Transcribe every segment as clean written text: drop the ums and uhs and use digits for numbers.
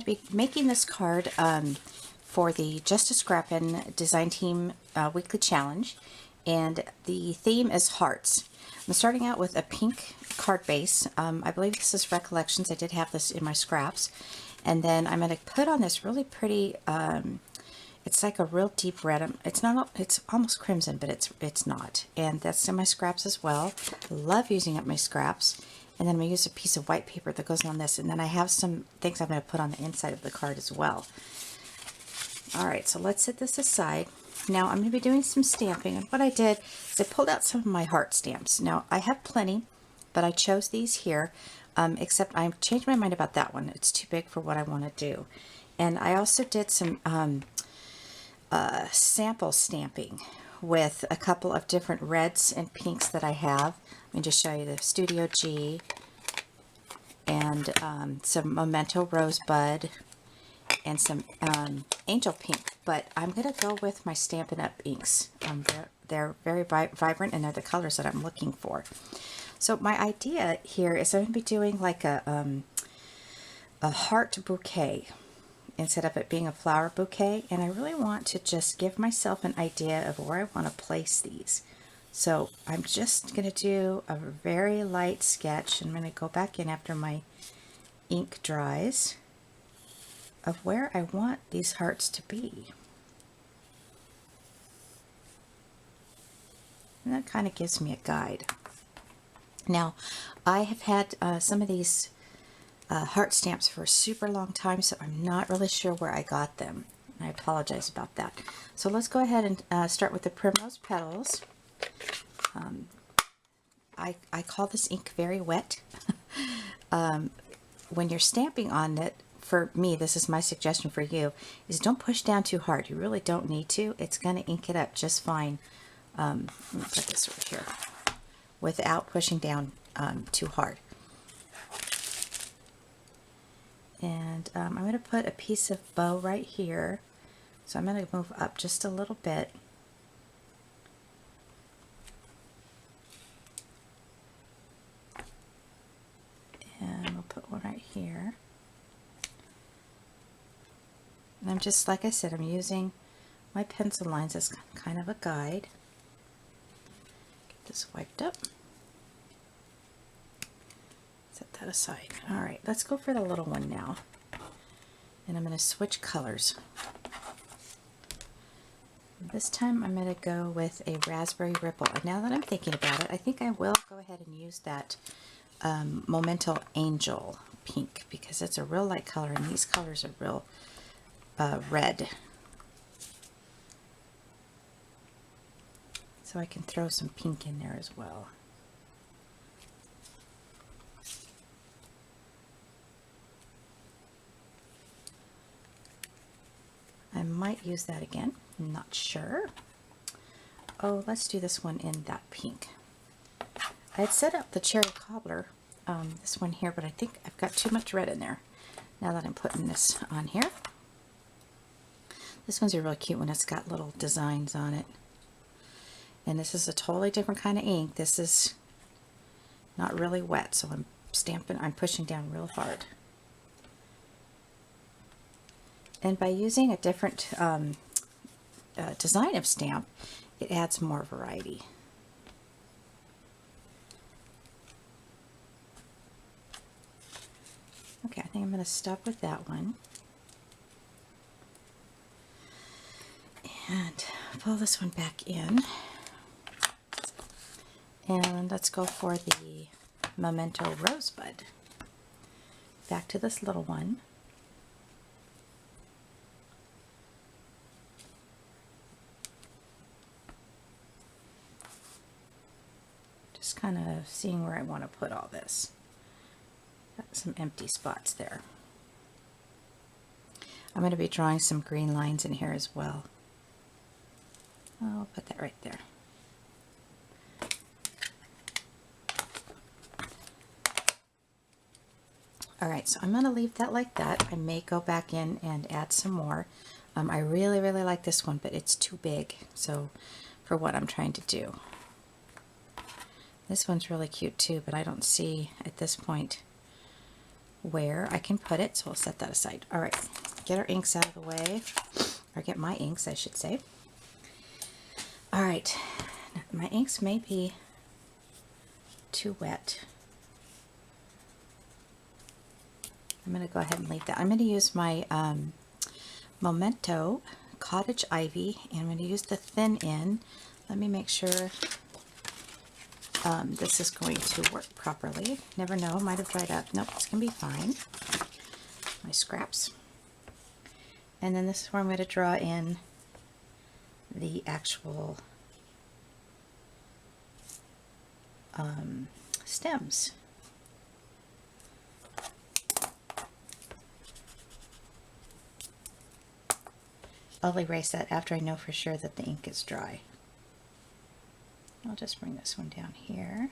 be making this card for the Just-A-Scrappin Design Team Weekly Challenge, and the theme is hearts. I'm starting out with a pink card base. I believe this is Recollections. I did have this in my scraps. And then I'm going to put on this really pretty, it's like a real deep red. It's not, it's almost crimson, but it's not. And that's in my scraps as well. I love using up my scraps. And then I'm going to use a piece of white paper that goes on this. And then I have some things I'm going to put on the inside of the card as well. Alright, so let's set this aside. Now I'm going to be doing some stamping, and what I did is I pulled out some of my heart stamps. Now I have plenty, but I chose these here, except I changed my mind about that one. It's too big for what I want to do. And I also did some sample stamping with a couple of different reds and pinks that I have. Let me just show you the Studio G and some Memento Rosebud and some Angel Pink, but I'm going to go with my Stampin' Up! Inks. They're very vibrant, and they're the colors that I'm looking for. So my idea here is I'm going to be doing like a heart bouquet instead of it being a flower bouquet, and I really want to just give myself an idea of where I want to place these. So I'm just going to do a very light sketch. I'm going to go back in after my ink dries of where I want these hearts to be. And that kind of gives me a guide. Now, I have had some of these heart stamps for a super long time, so I'm not really sure where I got them. I apologize about that. So let's go ahead and start with the Primrose Petals. I call this ink very wet. When you're stamping on it, for me, this is my suggestion for you, is don't push down too hard. You really don't need to. It's going to ink it up just fine. Let me put this over here without pushing down too hard. And I'm going to put a piece of bow right here. So I'm going to move up just a little bit. And we'll put one right here. And I'm just, like I said, I'm using my pencil lines as kind of a guide. Get this wiped up. Set that aside. Alright, let's go for the little one now. And I'm going to switch colors. This time I'm going to go with a Raspberry Ripple. And now that I'm thinking about it, I think I will go ahead and use that Memento Angel Pink, because it's a real light color and these colors are real red. So I can throw some pink in there as well. I might use that again, I'm not sure. Oh, let's do this one in that pink. I had set up the Cherry Cobbler, this one here, but I think I've got too much red in there. Now that I'm putting this on here. This one's a really cute one. It's got little designs on it. And this is a totally different kind of ink. This is not really wet, so I'm pushing down real hard. And by using a different design of stamp, it adds more variety. Okay, I think I'm going to stop with that one. And pull this one back in. And let's go for the Memento Rosebud. Back to this little one. Just kind of seeing where I want to put all this. Got some empty spots there. I'm going to be drawing some green lines in here as well. I'll put that right there. Alright, so I'm going to leave that like that. I may go back in and add some more. I really like this one, but it's too big so for what I'm trying to do. This one's really cute too, but I don't see at this point where I can put it, so we'll set that aside. All right, get our inks out of the way, or get my inks, I should say. All right, my inks may be too wet. I'm going to go ahead and leave that. I'm going to use my Memento Cottage Ivy, and I'm going to use the thin end. Let me make sure this is going to work properly. Never know, it might have dried up. Nope, it's going to be fine. My scraps. And then this is where I'm going to draw in the actual stems. I'll erase that after I know for sure that the ink is dry. I'll just bring this one down here.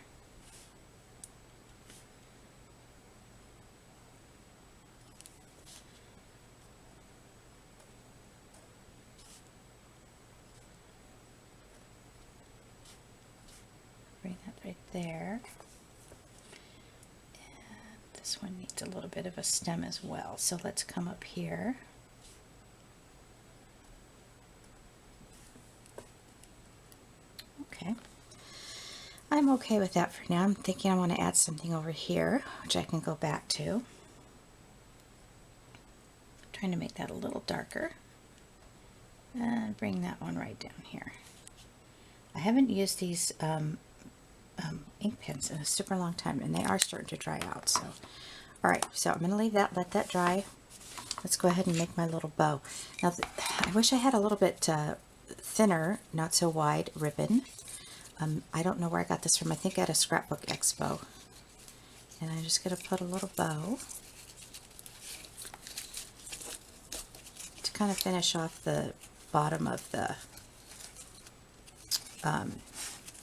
Bring that right there. And this one needs a little bit of a stem as well. So let's come up here. Okay. I'm okay with that for now. I'm thinking I want to add something over here, which I can go back to. I'm trying to make that a little darker. And bring that one right down here. I haven't used these ink pens in a super long time, and they are starting to dry out. So, all right, so I'm going to leave that, let that dry. Let's go ahead and make my little bow. Now, I wish I had a little bit thinner, not so wide ribbon. I don't know where I got this from. I think at a scrapbook expo. And I'm just going to put a little bow to kind of finish off the bottom of the,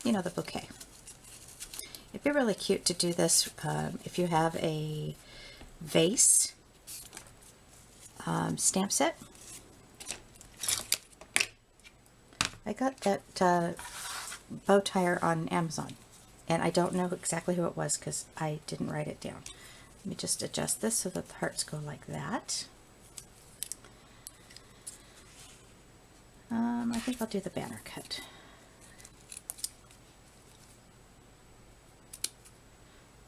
you know, the bouquet. It'd be really cute to do this if you have a vase stamp set. I got that bow tie on Amazon, and I don't know exactly who it was because I didn't write it down. Let me just adjust this so that the hearts go like that. I think I'll do the banner cut.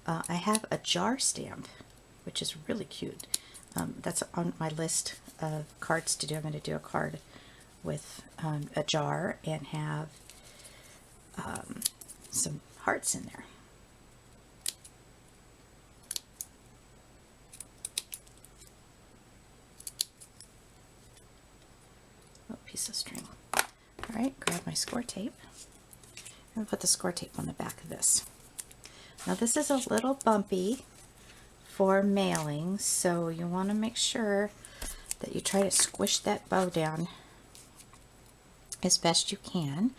I have a jar stamp, which is really cute. That's on my list of cards to do. I'm going to do a card with a jar and have some hearts in there. Oh, piece of string. All right, grab my score tape and put the score tape on the back of this. Now this is a little bumpy for mailing, so you want to make sure that you try to squish that bow down as best you can.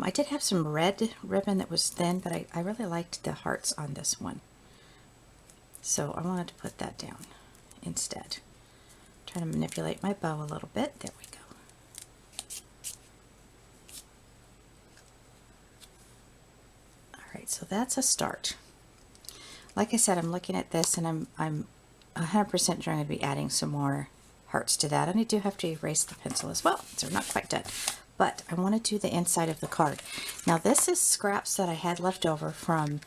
I did have some red ribbon that was thin, but I really liked the hearts on this one. So I wanted to put that down instead. Try to manipulate my bow a little bit. There we go. Alright, so that's a start. Like I said, I'm looking at this and I'm 100% going to be adding some more hearts to that. And I do have to erase the pencil as well, so we're not quite done. But I want to do the inside of the card. Now this is scraps that I had left over from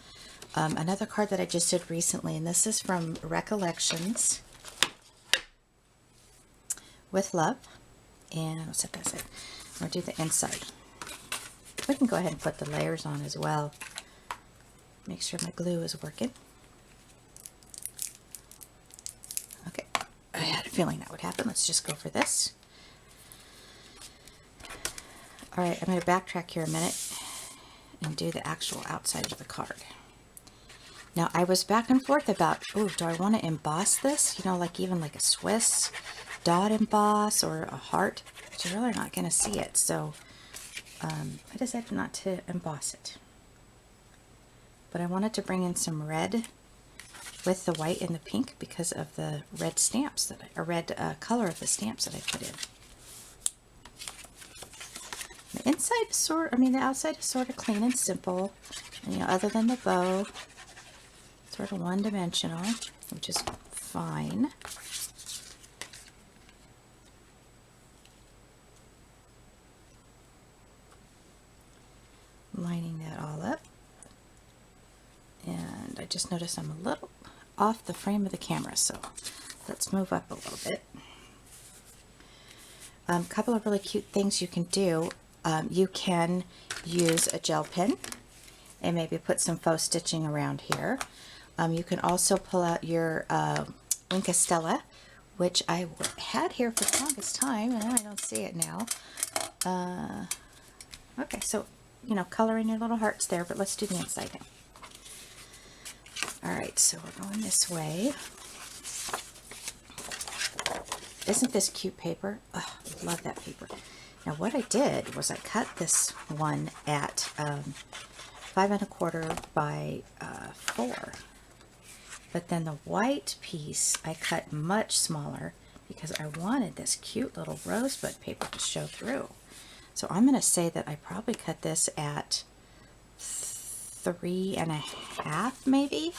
another card that I just did recently, and this is from Recollections with Love. And I'll set that aside. We'll do the inside. We can go ahead and put the layers on as well. Make sure my glue is working. Okay, I had a feeling that would happen. Let's just go for this. Alright, I'm going to backtrack here a minute and do the actual outside of the card. Now, I was back and forth about, oh, do I want to emboss this? You know, like even like a Swiss dot emboss or a heart, but you're really not going to see it. So I decided not to emboss it. But I wanted to bring in some red with the white and the pink because of the red stamps that red color of the stamps that I put in. The inside is the outside is sort of clean and simple, and, you know, other than the bow, sort of one-dimensional, which is fine. Lining that all up. And I just noticed I'm a little off the frame of the camera, so let's move up a little bit. A couple of really cute things you can do. You can use a gel pen and maybe put some faux stitching around here. You can also pull out your Wink Stella, which I had here for the longest time, and I don't see it now. Okay, so, you know, color in your little hearts there, but let's do the inside now. Alright, so we're going this way. Isn't this cute paper? Oh, I love that paper. Now what I did was I cut this one at 5 1/4 by 4. But then the white piece I cut much smaller because I wanted this cute little rosebud paper to show through. So I'm going to say that I probably cut this at 3 1/2 maybe.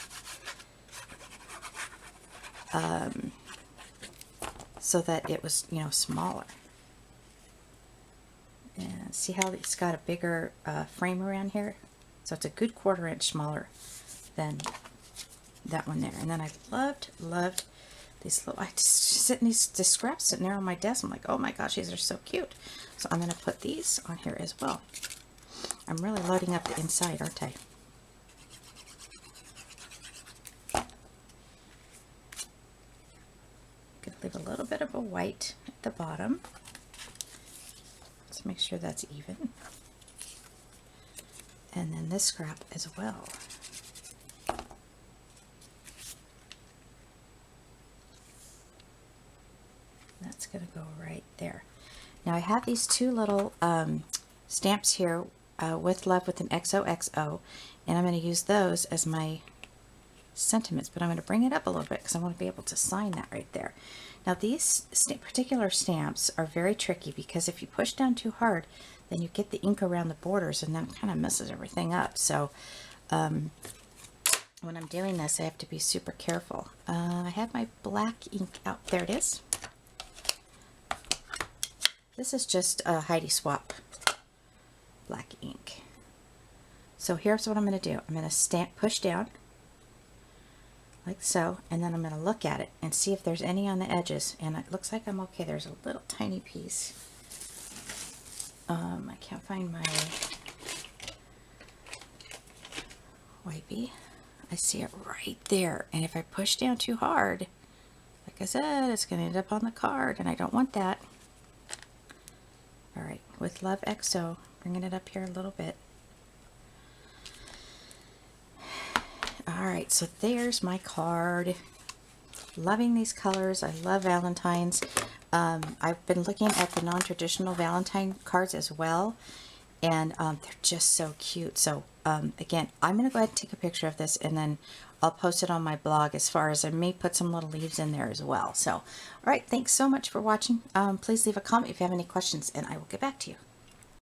So that it was, you know, smaller. And see how it's got a bigger frame around here? So it's a good 1/4 inch smaller than that one there. And then I loved these little, I just sitting these scraps sitting there on my desk. I'm like, oh my gosh, these are so cute. So I'm going to put these on here as well. I'm really loading up the inside, aren't I? Gonna leave a little bit of a white at the bottom. Let's make sure that's even. And then this scrap as well. That's going to go right there. Now I have these two little stamps here, with love with an XOXO, and I'm going to use those as my sentiments, but I'm going to bring it up a little bit because I want to be able to sign that right there. Now these particular stamps are very tricky because if you push down too hard, then you get the ink around the borders and then it kind of messes everything up. So when I'm doing this, I have to be super careful. I have my black ink out. There it is. This is just a Heidi Swap black ink. So here's what I'm going to do. I'm going to push down like so, and then I'm going to look at it and see if there's any on the edges, and it looks like I'm okay. There's a little tiny piece. I can't find my wipey. I see it right there, and if I push down too hard, like I said, it's going to end up on the card, and I don't want that. Alright, with Love XO, bringing it up here a little bit. Alright, so there's my card. Loving these colors. I love Valentine's. I've been looking at the non-traditional Valentine cards as well, and they're just so cute. So again, I'm going to go ahead and take a picture of this, and then I'll post it on my blog, as far as I may put some little leaves in there as well. So, alright, thanks so much for watching. Please leave a comment if you have any questions, and I will get back to you.